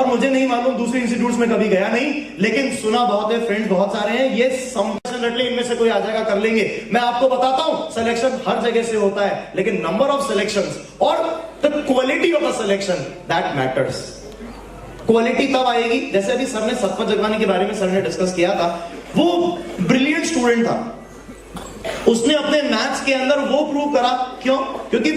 और मुझे नहीं मालूम, दूसरे इंस्टीट्यूट्स में कभी गया नहीं, लेकिन सुना बहुत है, फ्रेंड्स बहुत सारे हैं, ये इनमें से कोई आ जाएगा, कर लेंगे। मैं आपको बताता हूं, सिलेक्शन हर जगह से होता है, लेकिन नंबर ऑफ सिलेक्शंस और the quality of the selection that matters. Quality तब आएगी, जैसे अभी सर ने सतपथ जगवानी के बारे में सर ने डिस्कस किया था, वो ब्रिलियंट स्टूडेंट था, उसने अपने मैथ्स के अंदर वो प्रूव करा। क्यों? क्योंकि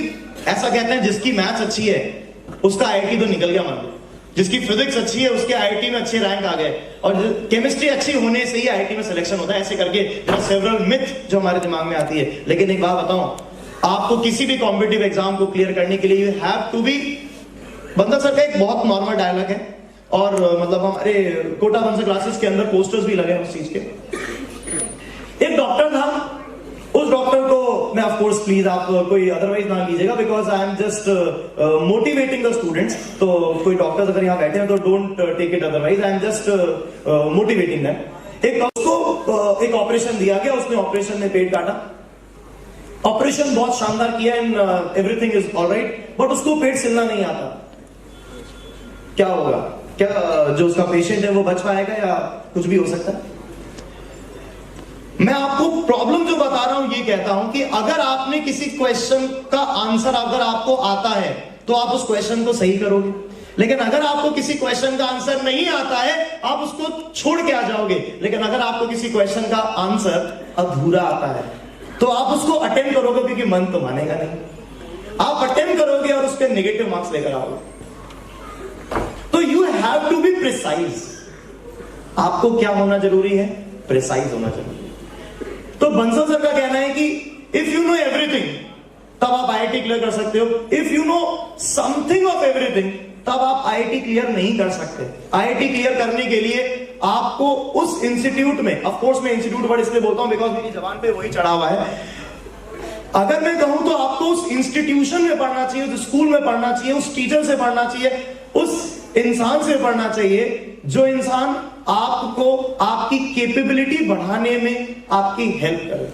ऐसा कहते हैं जिसकी मैथ्स अच्छी है उसका आईआईटी तो निकल गया, मान लो जिसकी फिजिक्स अच्छी है उसके आईआईटी में अच्छे रैंक आ गए, और केमिस्ट्री अच्छी होने से ही आईआईटी में सिलेक्शन होता है। ऐसे करके सेवरल मिथ जो हमारे दिमाग में आती है। लेकिन एक बात बताऊं, आपको किसी भी कॉम्पिटिटिव एग्जाम को क्लियर करने के लिए यू हैव टू बी, बंदर सर का एक बहुत नॉर्मल डायलॉग है, और मतलब हमारे कोटा वंश क्लासेस के अंदर पोस्टर्स भी लगे हैं उस चीज के। एक डॉक्टर था, उस डॉक्टर को मैं ऑफ कोर्स प्लीज आप कोई अदरवाइज ना लीजिएगा, because I am just motivating the students. तो कोई डॉक्टर्स अगर यहाँ बैठे हैं तो don't take it otherwise, I am just motivating them. एक उसको एक ऑपरेशन दिया गया, उसने ऑपरेशन में पेट काटा, ऑपरेशन बहुत शानदार किया and everything is alright, but उसको पेट सिलना नहीं आता। क्या होगा? क्या जो उसका पेशेंट है वो बच पाएगा या कुछ भी हो सकता है? मैं आपको प्रॉब्लम जो बता रहा हूं ये कहता हूं कि अगर आपने किसी क्वेश्चन का आंसर अगर आपको आता है तो आप उस क्वेश्चन को सही करोगे, लेकिन अगर आपको किसी क्वेश्चन का आंसर नहीं आता है आप उसको छोड़ के आ जाओगे। लेकिन अगर आपको किसी क्वेश्चन का आंसर अधूरा आता है तो आप उसको अटेम्प्ट करोगे, क्योंकि मन तो मानेगा नहीं, आप अटेम्प्ट करोगे और उस पर नेगेटिव मार्क्स लेकर आओगे। तो you have to be precise. आपको क्या होना जरूरी है? प्रिसाइज होना जरूरी है। तो बंसल सर का कहना है कि इफ यू नो एवरीथिंग तब आप आईआईटी क्लियर कर सकते हो, if you know something of everything तब आप आईआईटी क्लियर नहीं कर सकते। आईआईटी क्लियर करने के लिए आपको उस इंस्टीट्यूट में, ऑफ कोर्स मैं इंस्टीट्यूट वर्ड इसलिए बोलता हूं बिकॉज मेरी जबान पे वही चढ़ा हुआ है, अगर मैं कहूं तो आपको उस इंस्टीट्यूशन में पढ़ना चाहिए, उस स्कूल में पढ़ना चाहिए, उस टीचर से पढ़ना चाहिए, उस इंसान से पढ़ना चाहिए जो इंसान आपको आपकी कैपेबिलिटी बढ़ाने में आपकी हेल्प करे।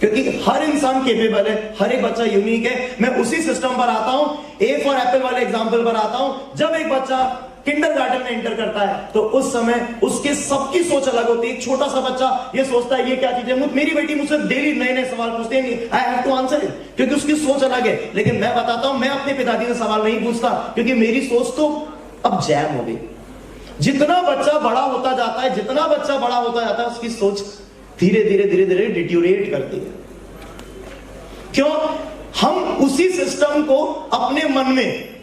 क्योंकि हर इंसान कैपेबल है, हर एक बच्चा यूनिक है। मैं उसी सिस्टम पर आता हूं, ए फॉर एप्पल वाले एग्जांपल पर आता हूं। जब एक बच्चा किंडरगार्टन में एंटर करता है तो उस समय उसके सबकी सोच अलग होती है। एक छोटा सा बच्चा ये सोचता है ये क्या चीज है, मेरी बेटी मुझसे डेली नए नए सवाल पूछते हैं, I have to answer it, क्योंकि उसकी सोच अलग है। लेकिन मैं बताता हूं, मैं अपने पिताजी से सवाल नहीं पूछता, क्योंकि मेरी सोच तो अब जैम हो गई। जितना बच्चा बड़ा होता जाता है, जितना बच्चा बड़ा होता जाता है, उसकी सोच धीरे धीरे धीरे धीरे डिट्यूरेट करती है। क्यों? हम उसी सिस्टम को अपने मन में,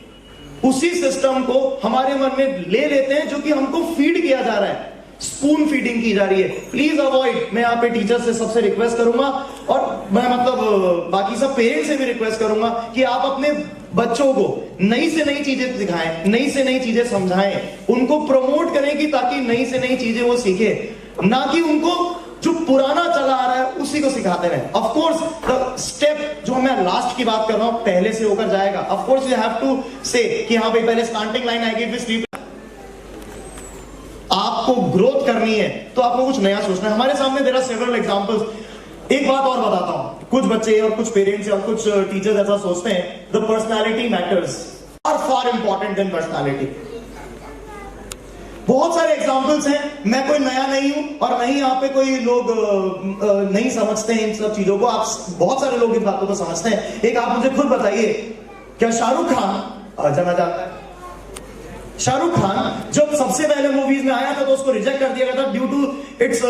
उसी सिस्टम को हमारे मन में ले लेते हैं जो कि हमको फीड किया जा रहा है, स्पून फीडिंग की जा रही है। Please avoid. मैं यहाँ पे टीचर से सबसे रिक्वेस्ट करूंगा, और मैं मतलब बाकी सब पेरेंट्स से भी रिक्वेस्ट करूंगा कि आप अपने बच्चों को नई से नई चीजें सिखाएं, नई से नई चीजें समझाएं, उनको प्रमोट करें कि ताकि नई से नई चीजें वो सीखे, ना कि उनको जो पुराना चला आ रहा है उसी को सिखाते रहे। ऑफ कोर्स द स्टेप जो मैं लास्ट की बात कर रहा हूं पहले से होकर जाएगा। Of course you have to say कि हाँ भाई पहले स्टार्टिंग लाइन आएगी, फिर स्लीप। आपको ग्रोथ करनी है तो आपको कुछ नया सोचना है। हमारे सामने देयर आर सेवरल एग्जांपल्स। एक बात और बताता हूं, कुछ बच्चे और कुछ पेरेंट्स और कुछ टीचर्स ऐसा सोचते हैं the personality matters are far important than personality. बहुत सारे एग्जांपल्स हैं, मैं कोई नया नहीं हूं और नहीं यहाँ पे कोई लोग नहीं समझते हैं इन सब चीजों को। आप बहुत सारे लोग इन बातों को समझते हैं। एक आप मुझे खुद बताइए, क्या शाहरुख खान जाना जाता है? शाहरुख खान जब सबसे पहले मूवीज में आया था तो उसको रिजेक्ट कर दिया गया था ड्यू टू इट्स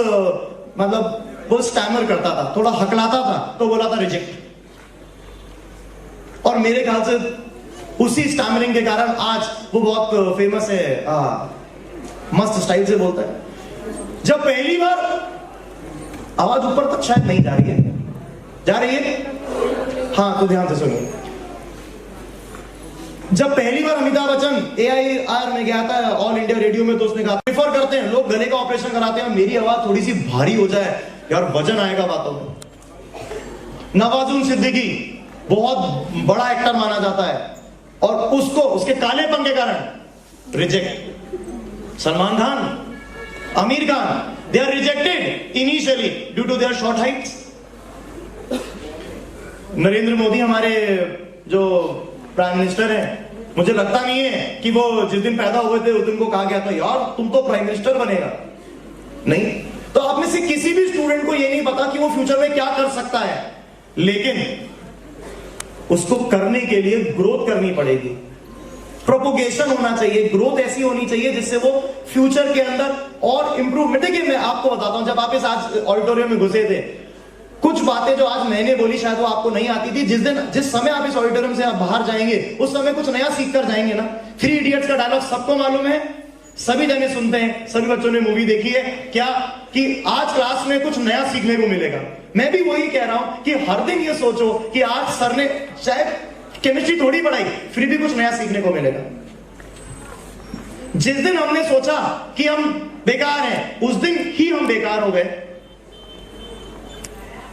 मतलब वो स्टैमर करता था, थोड़ा हकलाता था, तो बोला था रिजेक्ट। और मेरे ख्याल से उसी स्टैमरिंग के कारण आज वो बहुत फेमस है, मस्त स्टाइल से बोलता है। जब पहली बार आवाज ऊपर तक शायद नहीं जा रही है, जा रही है? हाँ, तो ध्यान से सुनिए। जब पहली बार अमिताभ बच्चन AIR में गया था ऑल इंडिया रेडियो में, तो उसने कहा प्रेफर करते हैं लोग गले का ऑपरेशन कराते हैं, मेरी आवाज थोड़ी सी भारी हो जाए यार, वजन आएगा बातों में। नवाजुद्दीन सिद्दीकी बहुत बड़ा एक्टर माना जाता है और उसको उसके कालेपन के कारण reject. Salman Khan, Aamir Khan, they are rejected initially due to their short heights. Narendra Modi हमारे जो प्राइम मिनिस्टर हैं, मुझे लगता नहीं है कि वो जिस दिन पैदा हुए थे उस दिन को कहा गया था यार तुम तो प्राइम मिनिस्टर बनेगा। नहीं, तो आप में से किसी भी स्टूडेंट को यह नहीं पता कि वो फ्यूचर में क्या कर सकता है, लेकिन उसको करने के लिए ग्रोथ करनी पड़ेगी, प्रोपोगेशन होना चाहिए, ग्रोथ ऐसी होनी चाहिए जिससे वो फ्यूचर के अंदर और इंप्रूवमेंट। देखिए मैं आपको बताता हूं, जब आप इस आज ऑडिटोरियम में घुसे थे, कुछ बातें जो आज मैंने बोली शायद वो आपको नहीं आती थी। जिस समय आप इस ऑडिटोरियम से आप बाहर जाएंगे उस समय कुछ नया सीख कर जाएंगे ना। 3 इडियट्स का डायलॉग सबको मालूम है, सभी जने सुनते हैं, सभी बच्चों ने मूवी देखी है क्या, कि आज क्लास में कुछ नया सीखने को मिलेगा। मैं भी वही कह रहा हूं कि हर दिन ये सोचो कि आज सर ने शायद केमिस्ट्री थोड़ी पढ़ाई, फिर भी कुछ नया सीखने को मिलेगा। जिस दिन हमने सोचा कि हम बेकार हैं, उस दिन ही हम बेकार हो गए।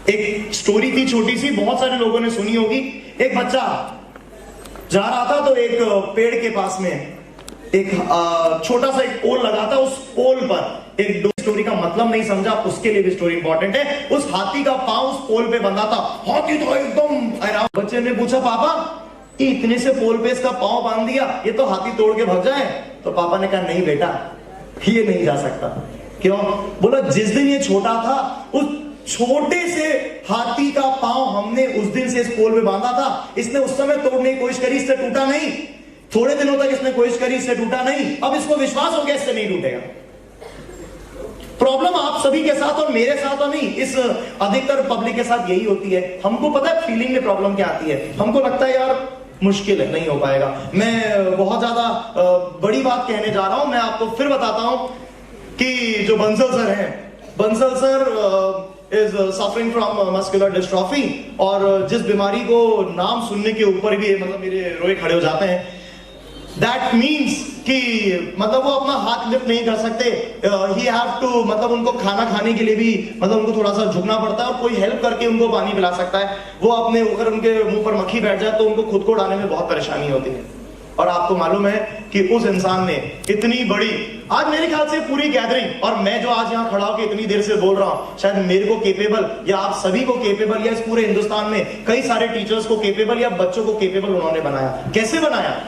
एक स्टोरी थी छोटी सी, बहुत सारे लोगों ने सुनी होगी। एक बच्चा जा रहा था तो एक पेड़ के पास में एक छोटा सा एक पोल लगा था, उस पोल पर एक स्टोरी का मतलब नहीं समझा, उसके लिए भी स्टोरी इंपॉर्टेंट है। उस हाथी का पांव उस पोल पे बंधा था, हाथी तो एकदम हैरान। बच्चे ने पूछा पापा इतने से पोल पे इसका पांव बांध दिया, ये तो हाथी तोड़ के भाग जाए। तो पापा ने कहा नहीं बेटा, ये नहीं जा सकता। क्यों? बोला जिस दिन ये छोटा था उस छोटे से हाथी का पांव हमने उस दिन से इस पोल पे बांधा था, इसने उस समय तोड़ने की कोशिश करी, इससे टूटा नहीं। थोड़े दिनों तक इसने कोशिश करी, इससे टूटा नहीं। अब इसको विश्वास हो गया इससे नहीं टूटेगा। प्रॉब्लम आप सभी के साथ और मेरे साथ और नहीं, इस अधिकतर पब्लिक के साथ यही होती है। हमको पता है फीलिंग में प्रॉब्लम क्या आती है, हमको लगता है यार मुश्किल है, नहीं हो पाएगा। मैं बहुत ज्यादा बड़ी बात कहने जा रहा हूं। मैं आपको फिर बताता हूं कि जो बंसल सर हैं, Bansal sir is suffering from muscular dystrophy, और जिस बीमारी को नाम सुनने के ऊपर भी मतलब मेरे रोए खड़े हो जाते हैं। दैट मीन्स कि मतलब वो अपना हाथ लिफ्ट नहीं कर सकते, ही हैव टू, मतलब उनको खाना खाने के लिए भी मतलब उनको थोड़ा सा झुकना पड़ता है, और कोई हेल्प करके उनको पानी पिला सकता है। वो अपने अगर उनके मुंह पर मक्खी बैठ जाए तो उनको खुद को उड़ाने में बहुत परेशानी होती है। और आपको मालूम है कि उस इंसान ने इतनी बड़ी, आज मेरे ख्याल से पूरी गैदरिंग, और मैं जो आज यहाँ खड़ा होकर इतनी देर से बोल रहा हूं, शायद मेरे को केपेबल या आप सभी को केपेबल या इस पूरे हिंदुस्तान में कई सारे टीचर्स को केपेबल या बच्चों को केपेबल उन्होंने बनाया। कैसे बनाया?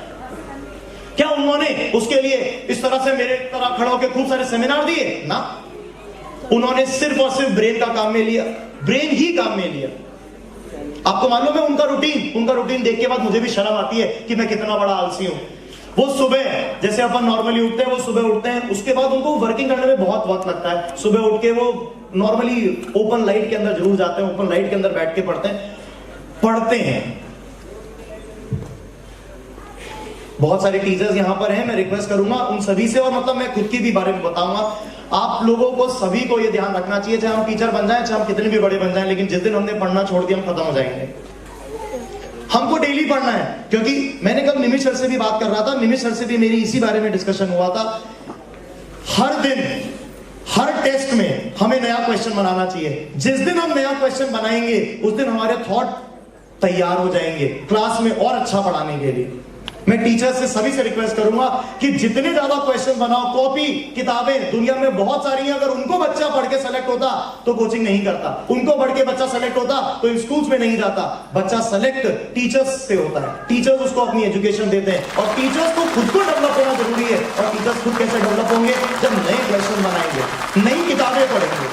क्या उन्होंने उसके लिए इस तरह से मेरे तरह खड़ा होकर खूब सारे सेमिनार दिए? ना, उन्होंने सिर्फ और सिर्फ ब्रेन का काम में लिया, ब्रेन ही काम में लिया। आपको मालूम है उनका रूटीन देख के बाद मुझे भी शर्म आती है कि मैं कितना बड़ा आलसी हूं। वो सुबह जैसे अपन नॉर्मली उठते हैं, वो सुबह उठते हैं, उसके बाद उनको वर्किंग करने में बहुत वक्त लगता है। सुबह उठ के वो नॉर्मली ओपन लाइट के अंदर जरूर जाते हैं, ओपन लाइट के अंदर बैठ के पढ़ते हैं। बहुत सारे टीचर्स यहां पर हैं, मैं रिक्वेस्ट करूंगा उन सभी से, और मतलब मैं खुद की भी बारे में बताऊंगा। आप लोगों को सभी को यह ध्यान रखना चाहिए, चाहे हम टीचर बन जाएं, चाहे हम कितने भी बड़े बन जाएं, लेकिन जिस दिन हमने पढ़ना छोड़ दिया हम खत्म हो जाएंगे। हमको डेली पढ़ना है, क्योंकि मैंने कल निमिष सर से भी बात कर रहा था, निमिष सर से भी मेरी इसी बारे में डिस्कशन हुआ था। हर दिन हर टेस्ट में हमें नया क्वेश्चन बनाना चाहिए। जिस दिन हम नया क्वेश्चन बनाएंगे उस दिन हमारे थॉट तैयार हो जाएंगे क्लास में और अच्छा पढ़ाने के लिए। मैं टीचर से सभी से रिक्वेस्ट करूंगा कि जितने ज्यादा क्वेश्चन बनाओ, कॉपी किताबें दुनिया में बहुत सारी हैं, अगर उनको बच्चा पढ़ के सेलेक्ट होता तो कोचिंग नहीं करता, उनको पढ़ के बच्चा सेलेक्ट होता तो इन स्कूल्स में नहीं जाता। बच्चा सेलेक्ट टीचर्स से होता है, टीचर्स उसको अपनी एजुकेशन देते हैं, और टीचर्स को खुद को डेवलप होना जरूरी है। और टीचर्स खुद कैसे डेवलप होंगे? जब नए क्वेश्चन बनाएंगे, नई किताबें पढ़ेंगे,